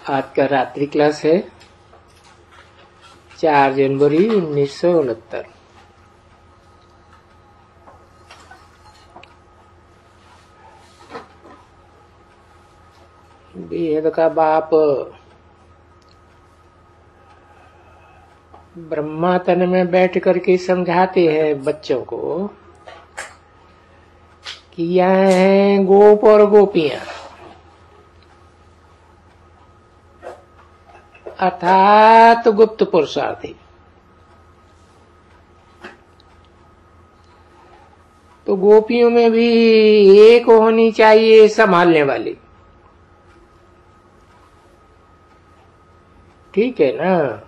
आज का रात्रि क्लास है 4 जनवरी 1969। बेहद का बाप ब्रह्मा तन में बैठ करके समझाते हैं बच्चों को कि यह हैं गोप और गोपियां, अर्थात गुप्त पुरुषार्थी। तो गोपियों में भी एक होनी चाहिए संभालने वाली, ठीक है ना।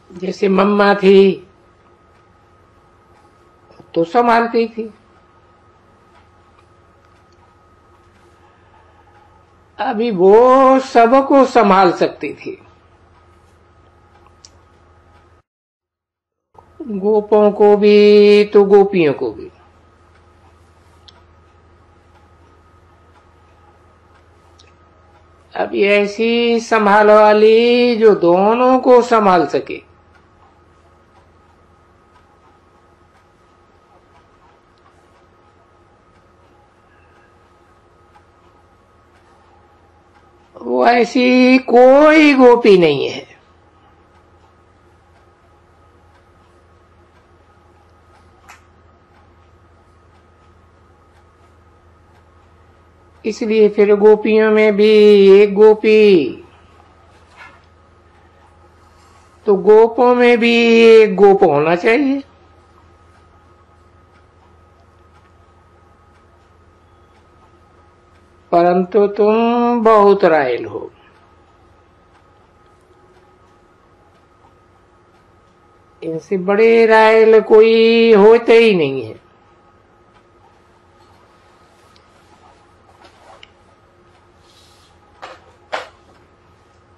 जैसे मम्मा थी तो संभालती थी, अभी वो सबको संभाल सकती थी। गोपों को भी तो गोपियों को भी। अब ऐसी संभाल वाली जो दोनों को संभाल सके, वो ऐसी कोई गोपी नहीं है। इसलिए फिर गोपियों में भी एक गोपी, तो गोपों में भी एक गोप होना चाहिए। परंतु तुम बहुत रायल हो। इनसे बड़े रायल कोई होते ही नहीं है।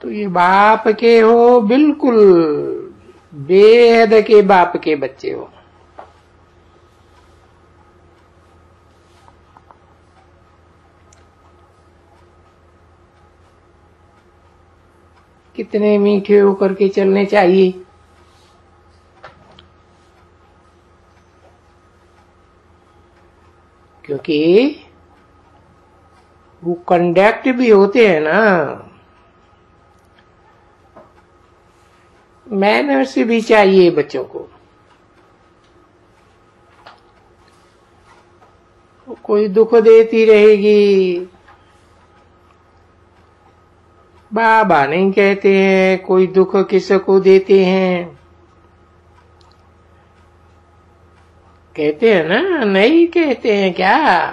तो ये बाप के हो, बिल्कुल बेहद के बाप के बच्चे हो। कितने मीठे होकर के चलने चाहिए। क्योंकि वो कंडक्ट भी होते हैं ना, मैनर्स भी चाहिए बच्चों को। कोई दुख देती रहेगी, बाबा नहीं कहते हैं कोई दुख किसको देते हैं, कहते हैं ना, नहीं कहते हैं क्या।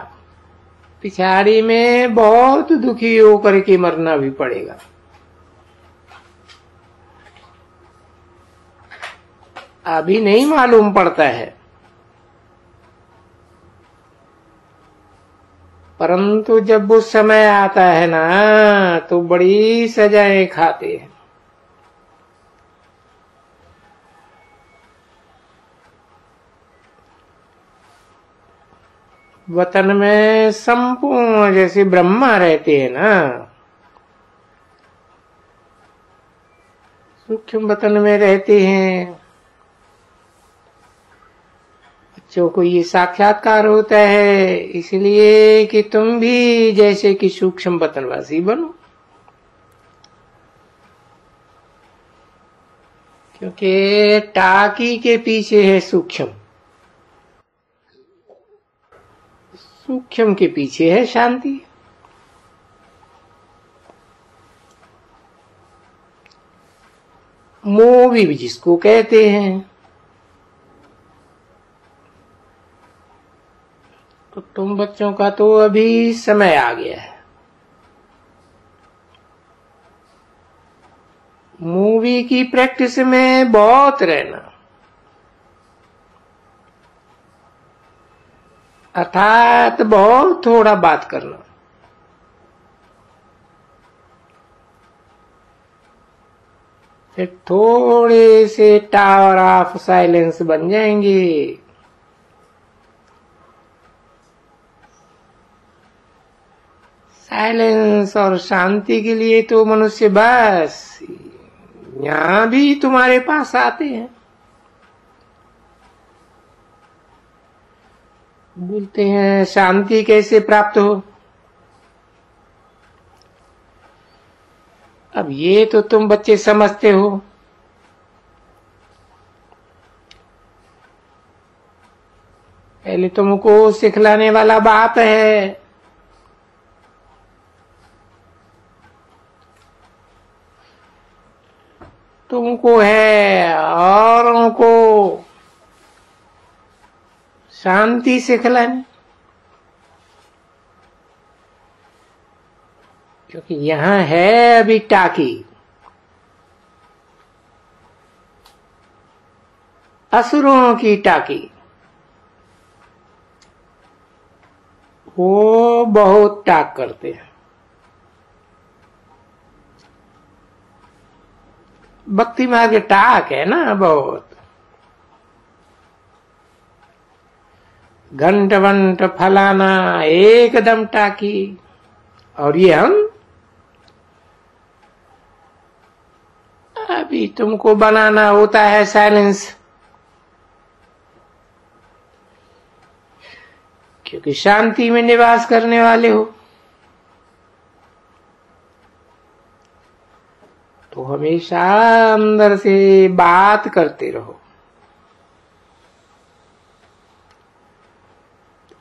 पिछाड़ी में बहुत दुखी होकर के मरना भी पड़ेगा। अभी नहीं मालूम पड़ता है, परंतु जब वो समय आता है ना तो बड़ी सजाएं खाते हैं। वतन में संपूर्ण जैसे ब्रह्मा रहते हैं ना, सूक्ष्म वतन में रहते हैं। बच्चों को ये साक्षात्कार होता है इसलिए कि तुम भी जैसे कि सूक्ष्म वतनवासी बनो, क्योंकि टाकी के पीछे है सूक्ष्म, सूक्ष्म के पीछे है शांति। मोह भी जिसको कहते हैं। तो तुम बच्चों का तो अभी समय आ गया है। मूवी की प्रैक्टिस में बहुत रहना, अर्थात बहुत थोड़ा बात करना। फिर थोड़े से टावर ऑफ साइलेंस बन जाएंगे। साइलेंस और शांति के लिए तो मनुष्य बस यहाँ भी तुम्हारे पास आते हैं, बोलते हैं शांति कैसे प्राप्त हो। अब ये तो तुम बच्चे समझते हो, पहले तुमको सिखलाने वाला बाप है। तुमको है औरों को शांति सिखलानी, क्योंकि यहाँ है अभी टाकी, असुरों की टाकी। वो बहुत टाक करते हैं। भक्ति मार्ग टाक है ना बहुत, घंट वंट फलाना एकदम टाकी। और ये हम अभी तुमको बनाना होता है साइलेंस, क्योंकि शांति में निवास करने वाले हो। तो हमेशा अंदर से बात करते रहो,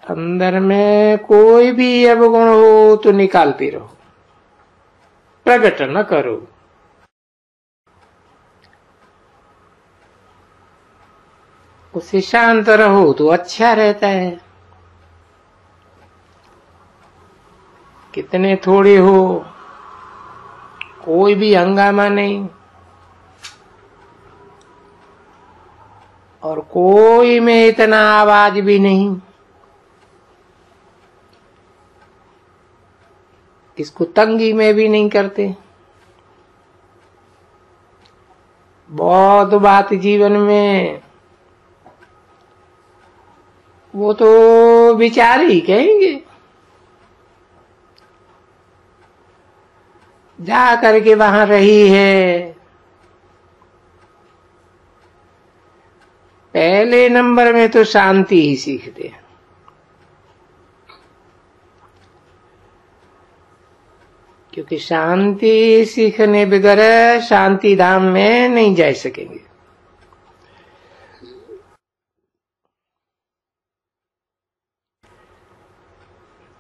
अंदर में कोई भी अवगुण हो तो निकालते रहो, प्रकट न करो। उससे शांत रहो तो अच्छा रहता है। कितने थोड़े हो, कोई भी हंगामा नहीं, और कोई में इतना आवाज भी नहीं। इसको तंगी में भी नहीं करते। बहुत बात जीवन में वो तो विचार ही कहेंगे, जा करके वहां रही है। पहले नंबर में तो शांति ही सीखते हैं, क्योंकि शांति सीखने बगैर शांति धाम में नहीं जा सकेंगे।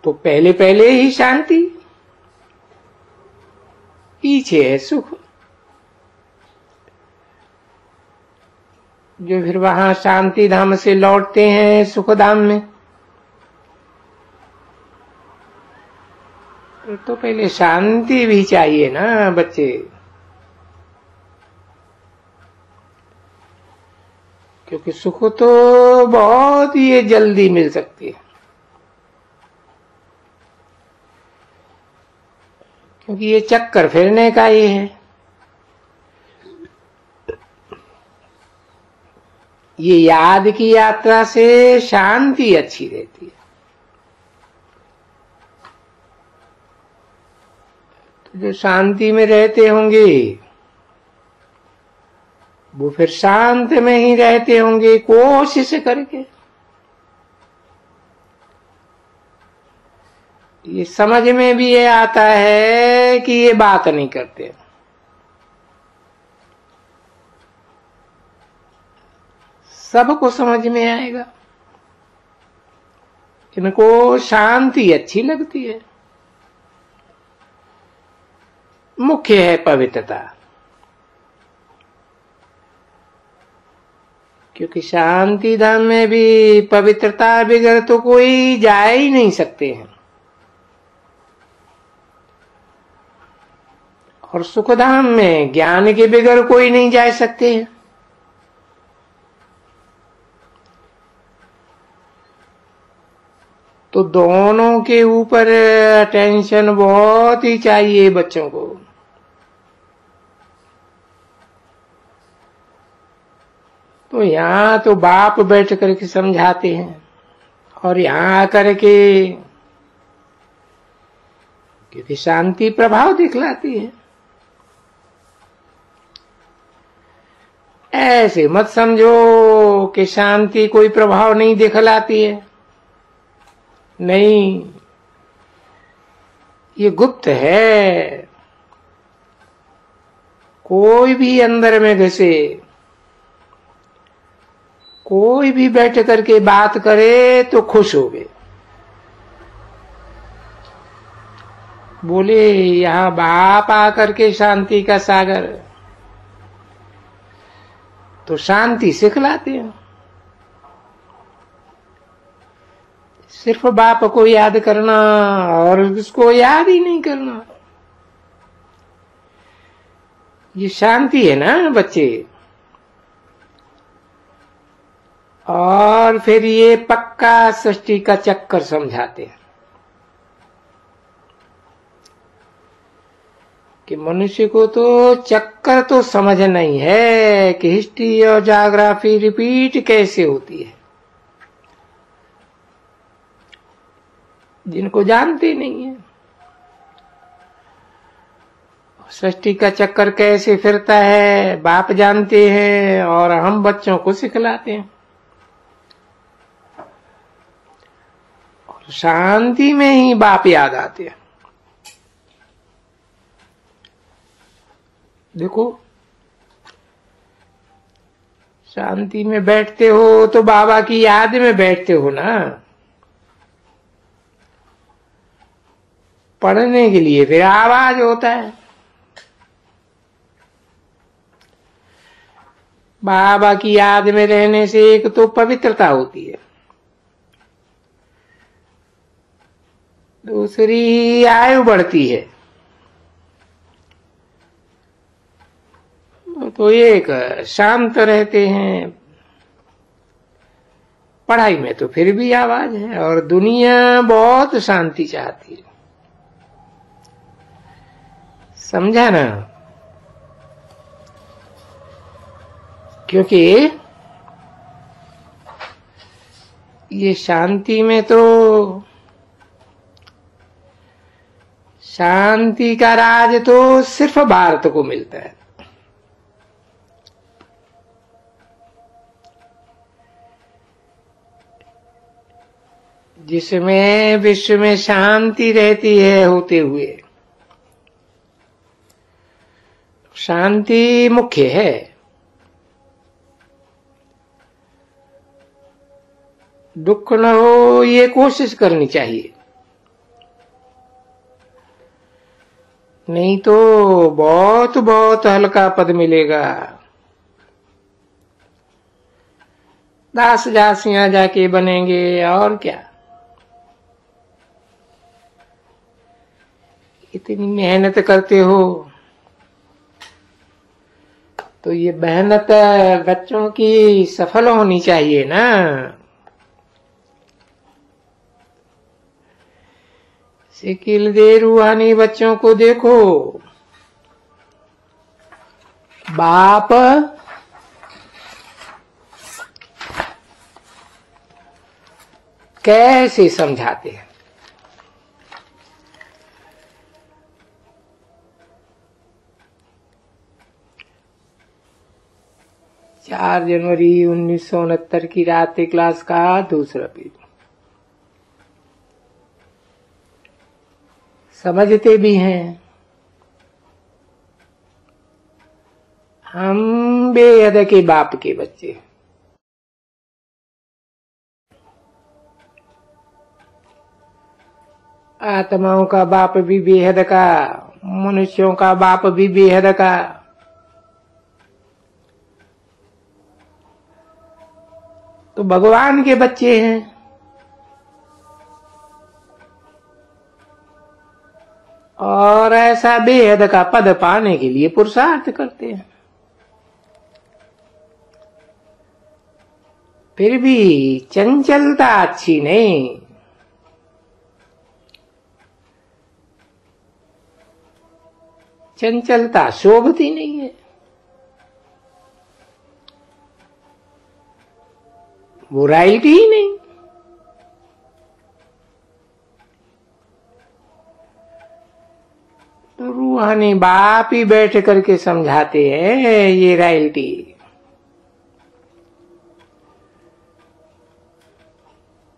तो पहले पहले ही शांति, पीछे है सुख। जो फिर वहां शांति धाम से लौटते हैं सुख धाम में, तो पहले शांति भी चाहिए ना बच्चे। क्योंकि सुख तो बहुत ही जल्दी मिल सकती है, क्योंकि ये चक्कर फिरने का ही है। ये याद की यात्रा से शांति अच्छी रहती है। तो जो शांति में रहते होंगे वो फिर शांत में ही रहते होंगे, कोशिश करके। ये समझ में भी ये आता है कि ये बात नहीं करते, सबको समझ में आएगा। इनको शांति अच्छी लगती है। मुख्य है पवित्रता, क्योंकि शांति धाम में भी पवित्रता बगैर तो कोई जा ही नहीं सकते हैं, और सुखधाम में ज्ञान के बगैर कोई नहीं जा सकते हैं। तो दोनों के ऊपर अटेंशन बहुत ही चाहिए बच्चों को। तो यहाँ तो बाप बैठ करके समझाते हैं, और यहाँ आकर के क्योंकि शांति प्रभाव दिखलाती है। ऐसे मत समझो कि शांति कोई प्रभाव नहीं दिखलाती है। नहीं, ये गुप्त है। कोई भी अंदर में घुसे, कोई भी बैठ करके बात करे तो खुश हो गए, बोले यहां बाप आकर के शांति का सागर, तो शांति सिखलाते हैं। सिर्फ बाप को याद करना और उसको याद ही नहीं करना, ये शांति है ना बच्चे। और फिर ये पक्का सृष्टि का चक्कर समझाते हैं कि मनुष्य को तो चक्कर तो समझ नहीं है कि हिस्ट्री और ज्योग्राफी रिपीट कैसे होती है, जिनको जानते नहीं है। सृष्टि का चक्कर कैसे फिरता है बाप जानते हैं, और हम बच्चों को सिखलाते हैं। और शांति में ही बाप याद आते हैं। देखो, शांति में बैठते हो तो बाबा की याद में बैठते हो ना। पढ़ने के लिए फिर आवाज होता है, बाबा की याद में रहने से एक तो पवित्रता होती है, दूसरी आयु बढ़ती है, तो एक शांत रहते हैं। पढ़ाई में तो फिर भी आवाज है, और दुनिया बहुत शांति चाहती है, समझा ना। क्योंकि ये शांति में तो शांति का राज तो सिर्फ भारत को मिलता है। जिसमें विश्व में शांति रहती है होते हुए, शांति मुख्य है। दुख न हो ये कोशिश करनी चाहिए, नहीं तो बहुत बहुत हल्का पद मिलेगा। दास दासियां जाके बनेंगे और क्या। इतनी मेहनत करते हो तो ये मेहनत बच्चों की सफल होनी चाहिए ना। शिकिल दे रूहानी बच्चों को देखो, बाप कैसे समझाते हैं। 4 जनवरी 1969 की रात क्लास का दूसरा पेज। समझते भी हैं, हम बेहद के बाप के बच्चे। आत्माओं का बाप भी बेहद का, मनुष्यों का बाप भी बेहद का। तो भगवान के बच्चे हैं, और ऐसा बेहद का पद पाने के लिए पुरुषार्थ करते हैं। फिर भी चंचलता अच्छी नहीं। चंचलता शोभती नहीं है, वो राइट ही नहीं। तो रूहानी बाप ही बैठ करके समझाते हैं ये रॉयल्टी।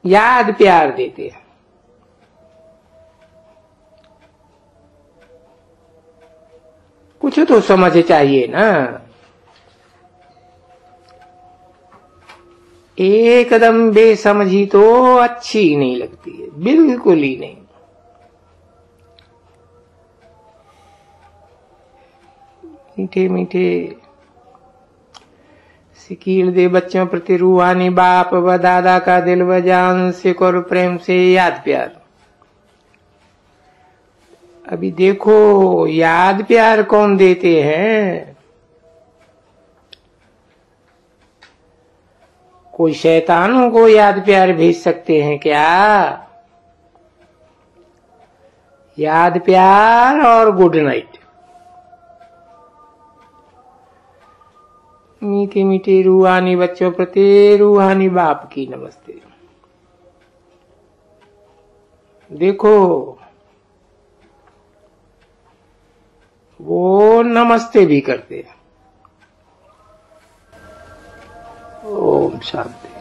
याद प्यार देते हैं। कुछ तो समझ चाहिए ना। एकदम बेसमझी तो अच्छी ही नहीं लगती है, बिल्कुल ही नहीं। मीठे मीठे सिकील दे बच्चों प्रति रूहानी बाप व दादा का दिल व जान से और प्रेम से याद प्यार। अभी देखो याद प्यार कौन देते हैं? कोई शैतानों को याद प्यार भेज सकते हैं क्या? याद प्यार और गुड नाइट। मीठे मीठे रूहानी बच्चों प्रति रूहानी बाप की नमस्ते। देखो वो नमस्ते भी करते हैं। ओम शांति।